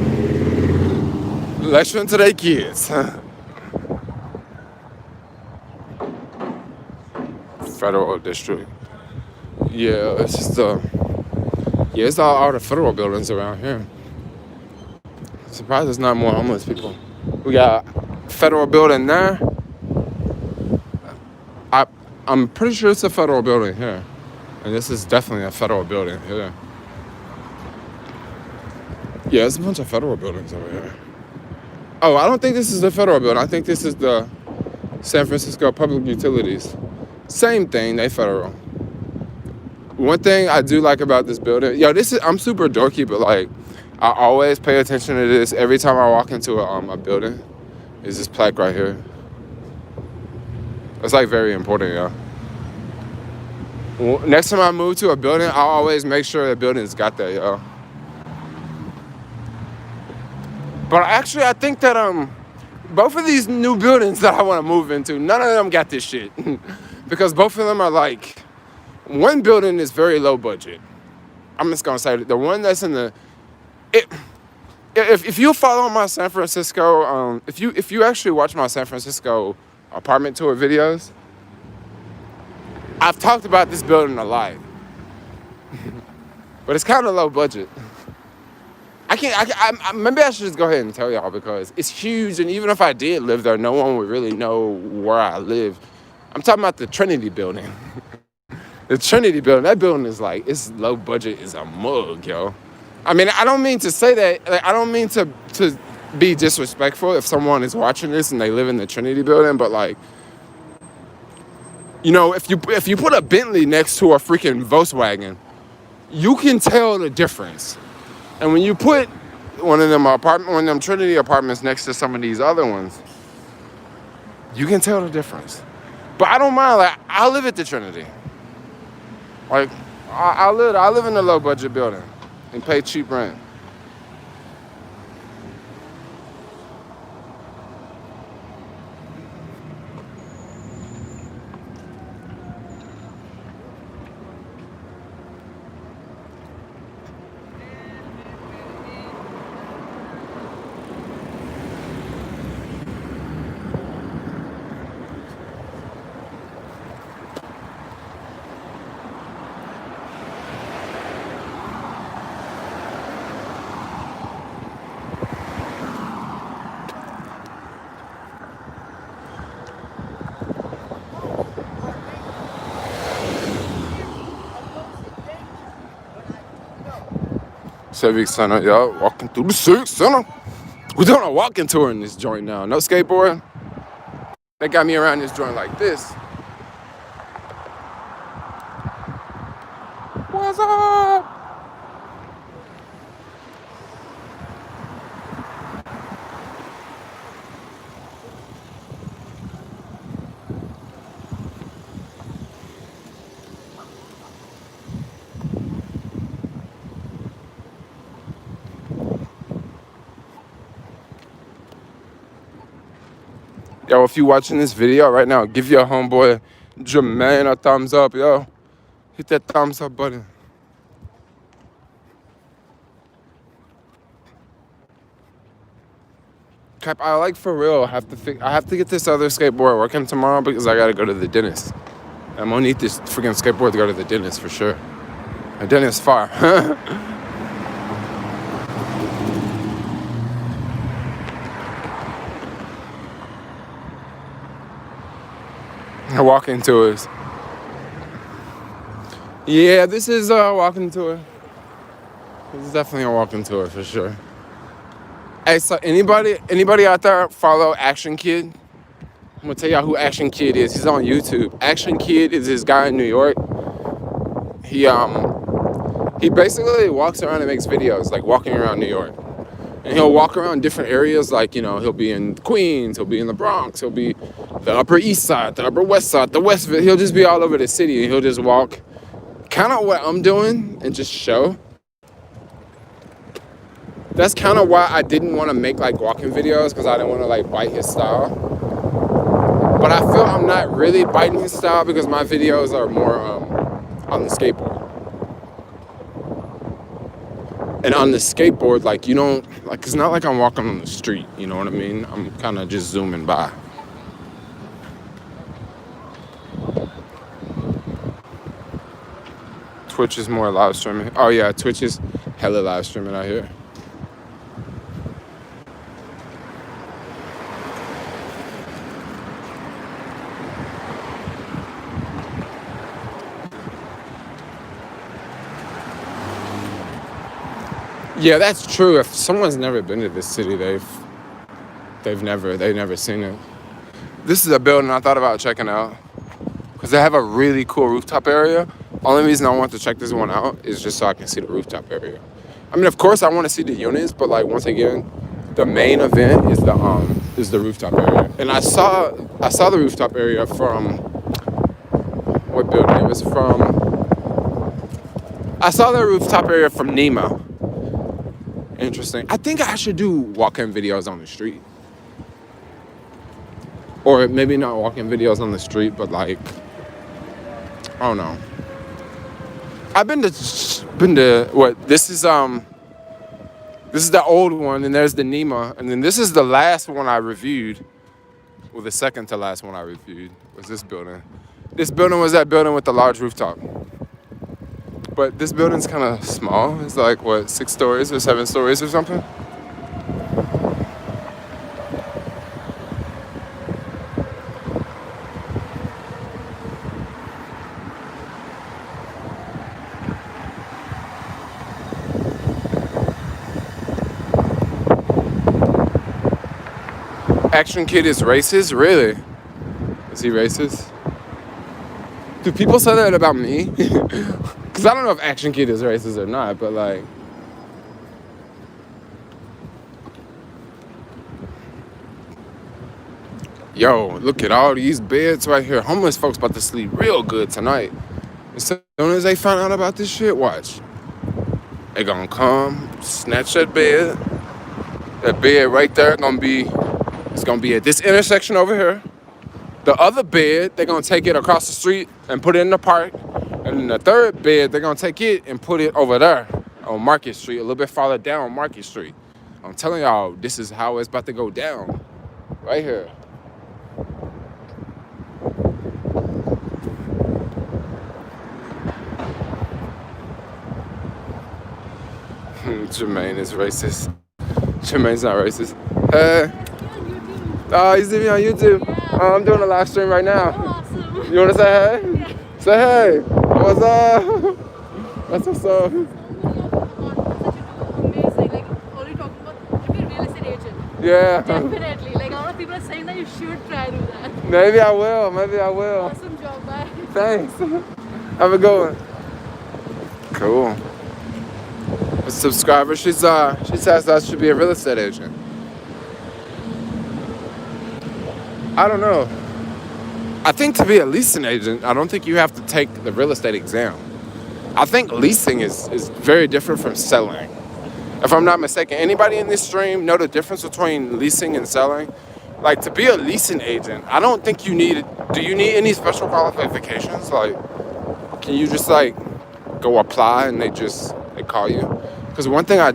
to their kids. Federal district. Yeah, it's just it's all the federal buildings around here. Surprised there's not more homeless people. We got federal building there. I'm pretty sure it's a federal building here. And this is definitely a federal building here. Yeah, there's a bunch of federal buildings over here. Oh, I don't think this is the federal building. I think this is the San Francisco Public Utilities. Same thing, they federal. One thing I do like about this building, I'm super dorky, but like, I always pay attention to this every time I walk into a building. Is this plaque right here. It's like very important, y'all. Next time I move to a building, I'll always make sure the building's got that, y'all. But actually, I think that both of these new buildings that I want to move into, none of them got this shit. Because both of them are like, one building is very low budget. I'm just gonna say that the one that's in the, it, if you follow my San Francisco, if you actually watch my San Francisco apartment tour videos, I've talked about this building a lot, but it's kind of low budget. Maybe I should just go ahead and tell y'all because it's huge, and even if I did live there, no one would really know where I live. I'm talking about the Trinity building. The Trinity building, that building is like, it's low budget as a mug, yo. I mean, I don't mean to say that, like, I don't mean to be disrespectful if someone is watching this and they live in the Trinity building, but like, you know, if you put a Bentley next to a freaking Volkswagen, you can tell the difference. And when you put one of them Trinity apartments next to some of these other ones, you can tell the difference. But I don't mind, like, I live at the Trinity. Like, I live in a low budget building and pay cheap rent. Civic Center, yo, walking through the Civic Center. We're doing a walking tour in this joint now. No skateboarding. They got me around this joint like this. What's up? Yo, if you watching this video right now, give your homeboy Jermaine a thumbs up, yo. Hit that thumbs up button. Cap, I like for real. I have to get this other skateboard working tomorrow because I gotta go to the dentist. I'm gonna need this freaking skateboard to go to the dentist for sure. The dentist far. A walking tours. Yeah, this is a walking tour. This is definitely a walking tour for sure. Hey, so anybody out there follow Action Kid? I'm gonna tell y'all who Action Kid is. He's on YouTube. Action Kid is this guy in New York. He basically walks around and makes videos, like walking around New York. And he'll walk around different areas, like, you know, he'll be in Queens, he'll be in the Bronx, he'll be the Upper East Side, the Upper West Side, the West. He'll just be all over the city, and he'll just walk, kind of what I'm doing, and just show. That's kind of why I didn't want to make like walking videos, because I didn't want to like bite his style. But I feel I'm not really biting his style because my videos are more on the skateboard. And on the skateboard, like, you don't, like, it's not like I'm walking on the street, you know what I mean? I'm kind of just zooming by. Twitch is more live streaming. Oh yeah, Twitch is hella live streaming out here. Yeah, that's true. If someone's never been to this city, they've never seen it. This is a building I thought about checking out because they have a really cool rooftop area. Only reason I want to check this one out is just so I can see the rooftop area. I mean, of course, I want to see the units, but like once again, the main event is the rooftop area. And I saw the rooftop area from what building? It was from. I saw the rooftop area from Nemo. interesting. I think I should do walk-in videos on the street. Or maybe not walk-in videos on the street, but like, I don't know. I've been to what? This is the old one, and there's the Nema, and then this is the last one I reviewed. Well, the second to last one I reviewed was this building. This building was that building with the large rooftop. But this building's kind of small. It's like, what, 6 stories or 7 stories or something? Action Kid is racist? Really? Is he racist? Do people say that about me? Because I don't know if Action Kid is racist or not, but like... Yo, look at all these beds right here. Homeless folks about to sleep real good tonight. As soon as they find out about this shit, watch. They gonna come, snatch that bed. That bed right there it's gonna be at this intersection over here. The other bed, they're gonna take it across the street and put it in the park. And then the third bed, they're gonna take it and put it over there on Market Street, a little bit farther down on Market Street. I'm telling y'all, this is how it's about to go down. Right here. Jermaine is racist. Jermaine's not racist. Oh, you see me on YouTube? Yeah. I'm doing a live stream right now. Oh, awesome. You wanna say hey? Yeah. Say hey. What's up? That's what's up. Amazing. Like, only talking about to be a real estate agent. Yeah. Definitely. Like, a lot of people are saying that you should try to do that. Maybe I will. Awesome job, bye. Thanks. Have a good one. Cool. A subscriber, she says I should be a real estate agent. I don't know. I think to be a leasing agent, I don't think you have to take the real estate exam. I think leasing is very different from selling. If I'm not mistaken, anybody in this stream know the difference between leasing and selling? Like, to be a leasing agent, I don't think do you need any special qualifications? Like, can you just like go apply and they call you? Because one thing I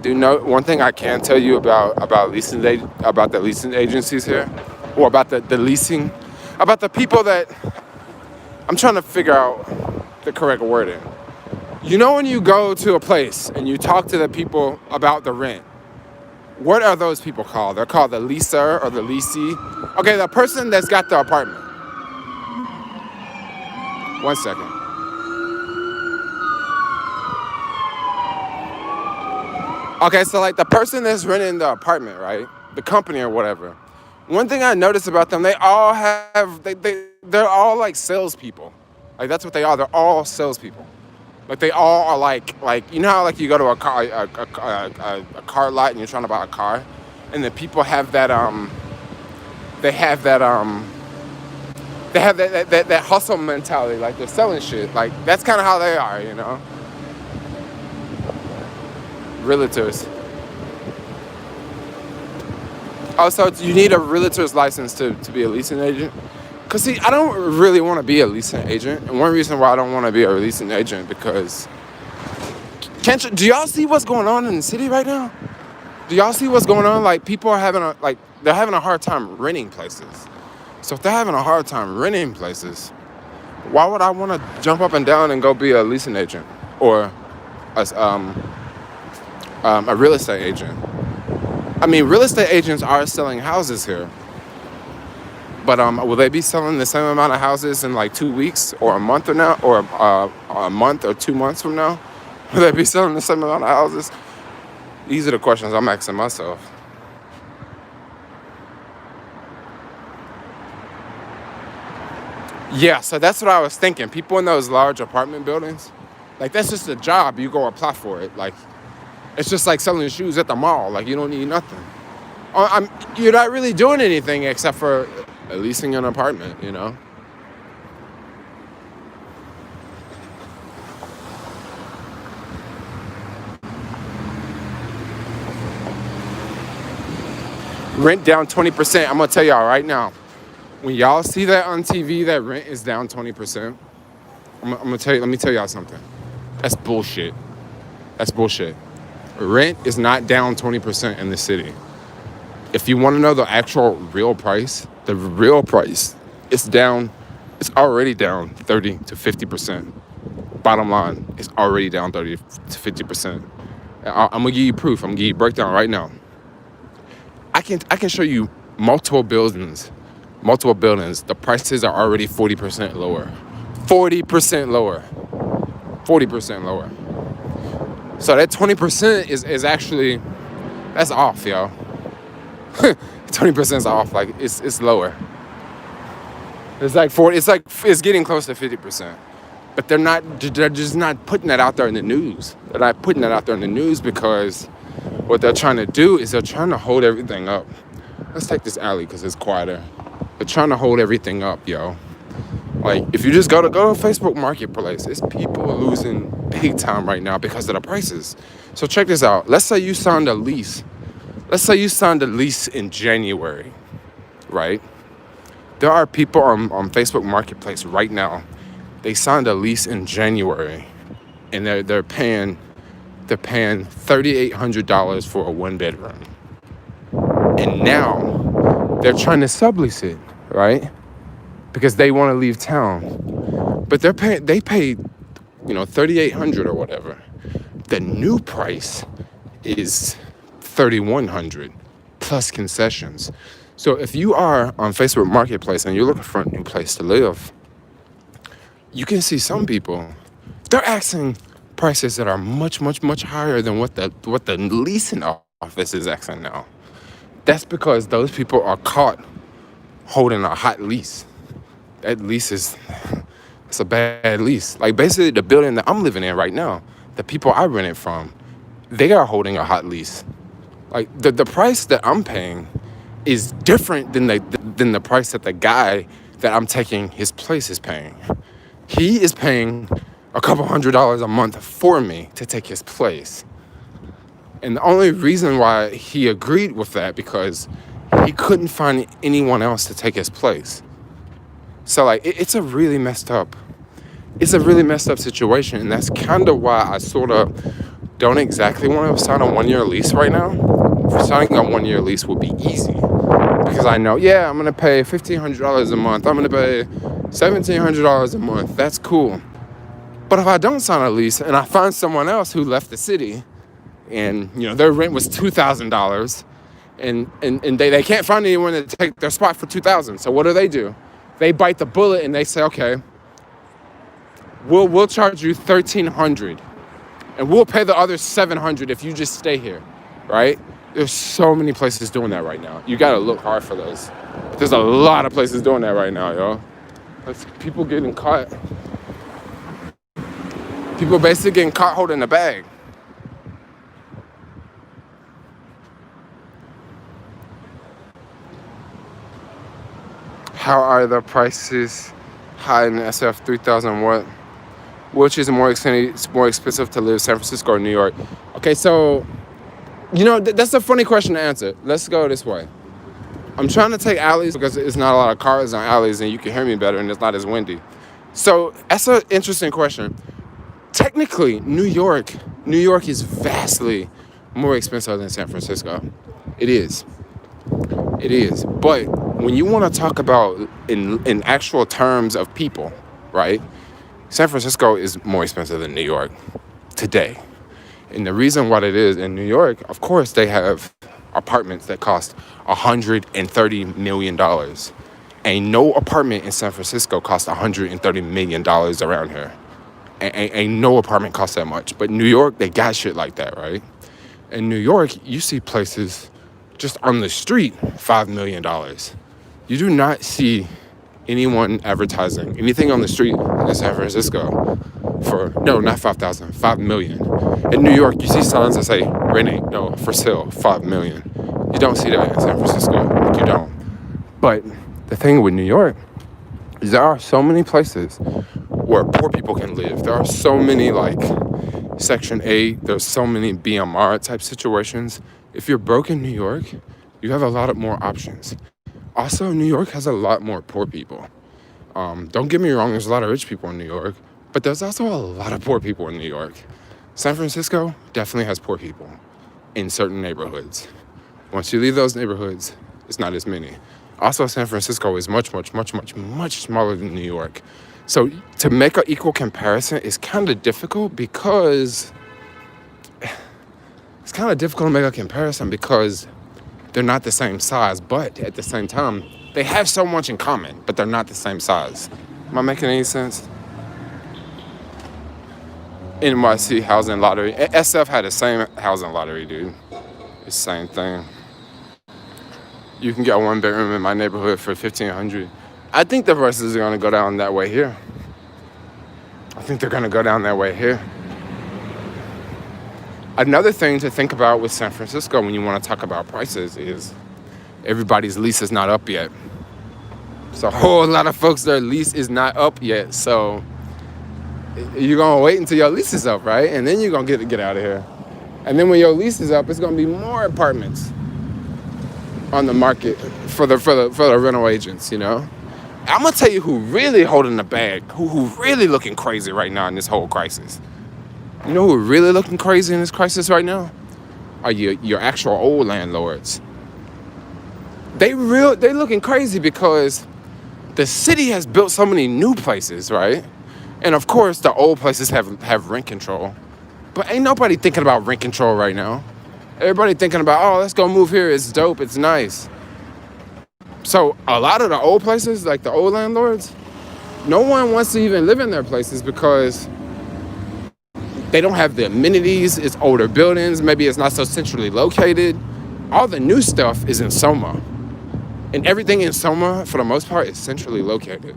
can tell you about the leasing agencies here, or about the leasing, about the people that, I'm trying to figure out the correct wording. You know when you go to a place and you talk to the people about the rent, what are those people called? They're called the leaser or the leasee. Okay, the person that's got the apartment. 1 second. Okay, so like the person that's renting the apartment, right? The company or whatever. One thing I noticed about them, they're all like salespeople. Like that's what they are. They're all salespeople. Like they all are like you know how like you go to a car lot and you're trying to buy a car, and the people have that that hustle mentality. Like they're selling shit. Like that's kind of how they are, you know. Realtors. Also, you need a realtor's license to be a leasing agent. Cause see, I don't really want to be a leasing agent, and one reason why I don't want to be a leasing agent because do y'all see what's going on in the city right now? Do y'all see what's going on? Like people are they're having a hard time renting places. So if they're having a hard time renting places, why would I want to jump up and down and go be a leasing agent or a real estate agent? I mean, real estate agents are selling houses here. But will they be selling the same amount of houses in like 2 weeks or a month or now, or a month or 2 months from now? Will they be selling the same amount of houses? These are the questions I'm asking myself. Yeah, so that's what I was thinking. People in those large apartment buildings, like that's just a job. You go apply for it. Like it's just like selling shoes at the mall. Like you don't need nothing. You're not really doing anything except for leasing an apartment, you know? Rent down 20%. I'm gonna tell y'all right now. When y'all see that on TV, that rent is down 20%. I'm gonna tell you. Let me tell y'all something. That's bullshit. That's bullshit. Rent is not down 20% in the city. If you want to know the actual real price, the real price, it's down. It's already down 30 to 50%. Bottom line, it's already down 30 to 50%. I'm gonna give you proof. I'm gonna give you a breakdown right now. I can show you multiple buildings. The prices are already 40% lower. 40% lower. 40% lower. So that 20% is actually, that's off, y'all. 20% is off. Like it's lower. It's like 40. It's getting close to 50%. But they're just not putting that out there in the news. They're not putting that out there in the news because what they're trying to do is they're trying to hold everything up. Let's take this alley because it's quieter. They're trying to hold everything up, yo. Like, if you just go to Facebook Marketplace, it's people losing big time right now because of the prices. So check this out. Let's say you signed a lease. Let's say you signed a lease in January, right? There are people on Facebook Marketplace right now. They signed a lease in January, and they're paying $3,800 for a 1-bedroom. And now they're trying to sublease it, right? Because they want to leave town. But they paid, $3,800 or whatever. The new price is $3,100 plus concessions. So if you are on Facebook Marketplace and you're looking for a new place to live, you can see some people, they're asking prices that are much, much, much higher than what the leasing office is asking now. That's because those people are caught holding a hot lease. That lease it's a bad lease. Like, basically the building that I'm living in right now, the people I rent it from, they are holding a hot lease. Like, the price that I'm paying is different than the price that the guy that I'm taking his place is paying. He is paying a couple $100s a month for me to take his place. And the only reason why he agreed with that because he couldn't find anyone else to take his place. So, like, it's a really messed up situation. And that's kind of why I sort of don't exactly want to sign a 1-year lease right now. Signing a 1-year lease would be easy. Because I know, I'm going to pay $1,500 a month. I'm going to pay $1,700 a month. That's cool. But if I don't sign a lease and I find someone else who left the city and, their rent was $2,000 and they can't find anyone to take their spot for $2,000. So what do? They bite the bullet and they say, okay, we'll charge you $1,300 and we'll pay the other $700 if you just stay here, right? There's so many places doing that right now. You gotta look hard for those. There's a lot of places doing that right now, yo. It's people getting caught. People basically getting caught holding the bag. How are the prices high in the SF 3000 what? Which is more expensive to live, San Francisco or New York? Okay, so, that's a funny question to answer. Let's go this way. I'm trying to take alleys because it's not a lot of cars on alleys and you can hear me better and it's not as windy. So that's an interesting question. Technically, New York is vastly more expensive than San Francisco. It is. But when you want to talk about in actual terms of people, right? San Francisco is more expensive than New York today. And the reason why it is in New York, of course, they have apartments that cost $130 million. Ain't no apartment in San Francisco costs $130 million around here. Ain't no apartment costs that much. But New York, they got shit like that, right? In New York, you see places just on the street, $5 million. You do not see anyone advertising anything on the street in San Francisco for, no, not 5,000, 5 million. In New York, you see signs that say, renting, no, for sale, 5 million. You don't see that in San Francisco. You don't. But the thing with New York is there are so many places where poor people can live. There are so many, like, Section 8, there's so many BMR type situations. If you're broke in New York, You have a lot of more options. Also, New York has a lot more poor people. Don't get me wrong, there's a lot of rich people in New York, but there's also a lot of poor people in New York. San Francisco definitely has poor people in certain neighborhoods. Once you leave those neighborhoods, it's not as many. Also, San Francisco is much, much, much, much, much smaller than New York. So to make an equal comparison is kind of difficult because they're not the same size, but at the same time, they have so much in common, but they're not the same size. Am I making any sense? NYC housing lottery. SF had the same housing lottery, dude. It's the same thing. You can get a 1-bedroom in my neighborhood for $1,500. I think the prices are gonna go down that way here. Another thing to think about with San Francisco when you want to talk about prices is everybody's lease is not up yet. So a whole lot of folks, their lease is not up yet. So you're going to wait until your lease is up, right? And then you're going to get out of here. And then when your lease is up, it's going to be more apartments on the market for the rental agents, you know? I'm going to tell you who really holding the bag, who really looking crazy right now in this whole crisis. You know who are really looking crazy in this crisis right now? Are your actual old landlords. They looking crazy because the city has built so many new places, right? And of course, the old places have rent control. But ain't nobody thinking about rent control right now. Everybody thinking about, oh, let's go move here. It's dope. It's nice. So a lot of the old places, like the old landlords, no one wants to even live in their places because they don't have the amenities. It's older buildings. Maybe it's not so centrally located. All the new stuff is in Soma. And everything in Soma, for the most part, is centrally located.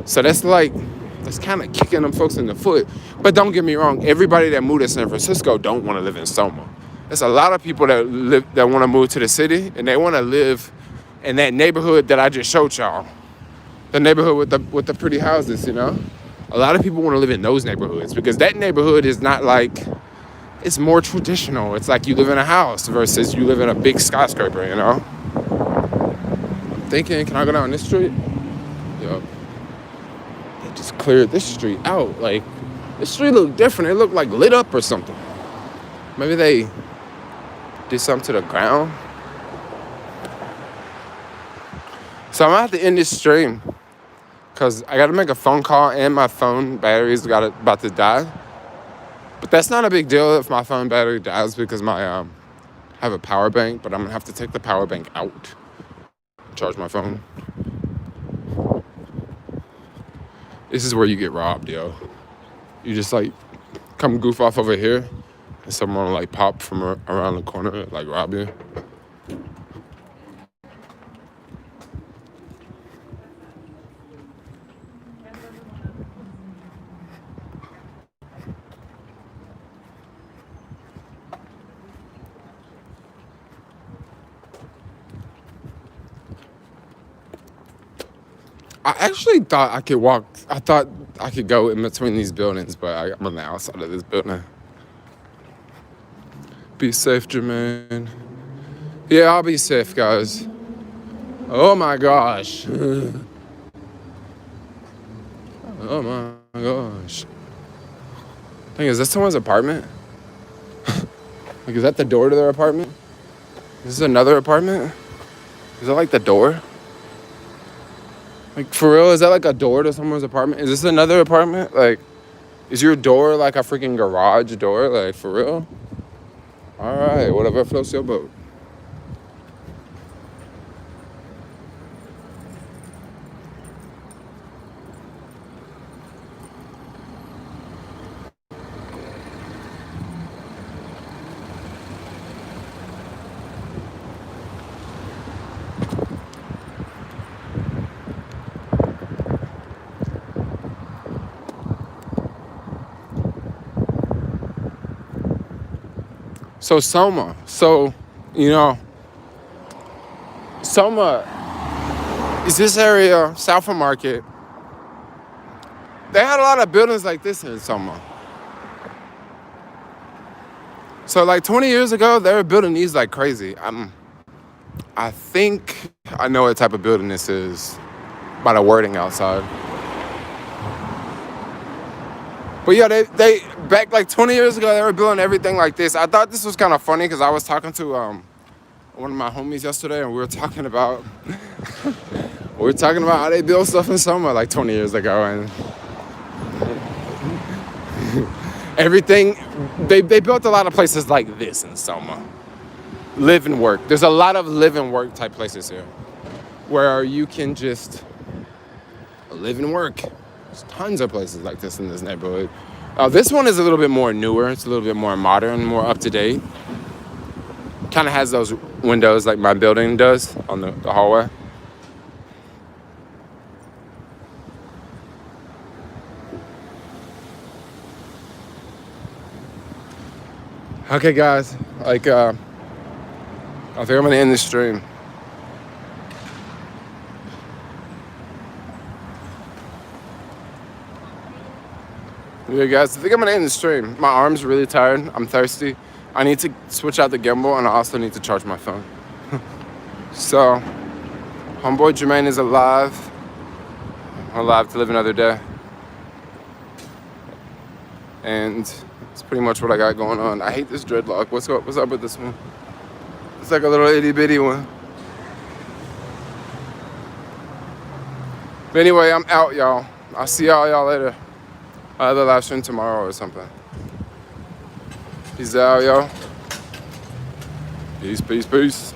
So that's kind of kicking them folks in the foot. But don't get me wrong. Everybody that moved to San Francisco don't want to live in Soma. There's a lot of people that want to move to the city, and they want to live in that neighborhood that I just showed y'all. The neighborhood with the pretty houses, you know? A lot of people want to live in those neighborhoods because that neighborhood is not like, it's more traditional. It's like you live in a house versus you live in a big skyscraper, you know? I'm thinking, can I go down this street? Yup. They just cleared this street out. Like, this street looked different. It looked like lit up or something. Maybe they did something to the ground. So I'm at the end of this stream because I got to make a phone call and my phone battery's about to die. But that's not a big deal if my phone battery dies because I have a power bank, but I'm going to have to take the power bank out, charge my phone. This is where you get robbed, yo. You just come goof off over here and someone will pop from around the corner, rob you. I actually thought I could walk. I thought I could go in between these buildings, but I'm on the outside of this building. Be safe, Jermaine. Yeah, I'll be safe, guys. Oh my gosh. Oh my gosh. Dang, is this someone's apartment? Is that the door to their apartment? Is this another apartment? Is that the door? For real, is that a door to someone's apartment? Is this another apartment? Is your door a freaking garage door? For real? All right, whatever floats your boat. So Soma. So, Soma is this area, south of Market. They had a lot of buildings like this in Soma. So 20 years ago, they were building these like crazy. I think I know what type of building this is by the wording outside. But yeah, they back like 20 years ago, they were building everything like this. I thought this was kind of funny because I was talking to one of my homies yesterday, and we were talking about how they build stuff in Soma like 20 years ago, and everything. They built a lot of places like this in Soma. Live and work. There's a lot of live and work type places here, where you can just live and work. There's tons of places like this in this neighborhood. This one is a little bit more newer. It's a little bit more modern, more up to date. Kind of has those windows like my building does on the hallway. Okay, guys. I think I'm gonna end this stream. Yeah, guys, I think I'm gonna end the stream. My arm's really tired. I'm thirsty. I need to switch out the gimbal, and I also need to charge my phone. So, homeboy Jermaine is alive. I'm alive to live another day. And it's pretty much what I got going on. I hate this dreadlock. What's up with this one? It's like a little itty bitty one. But anyway, I'm out, y'all. I'll see y'all later. I'll have a live stream tomorrow or something. Peace out, y'all. Peace, peace, peace.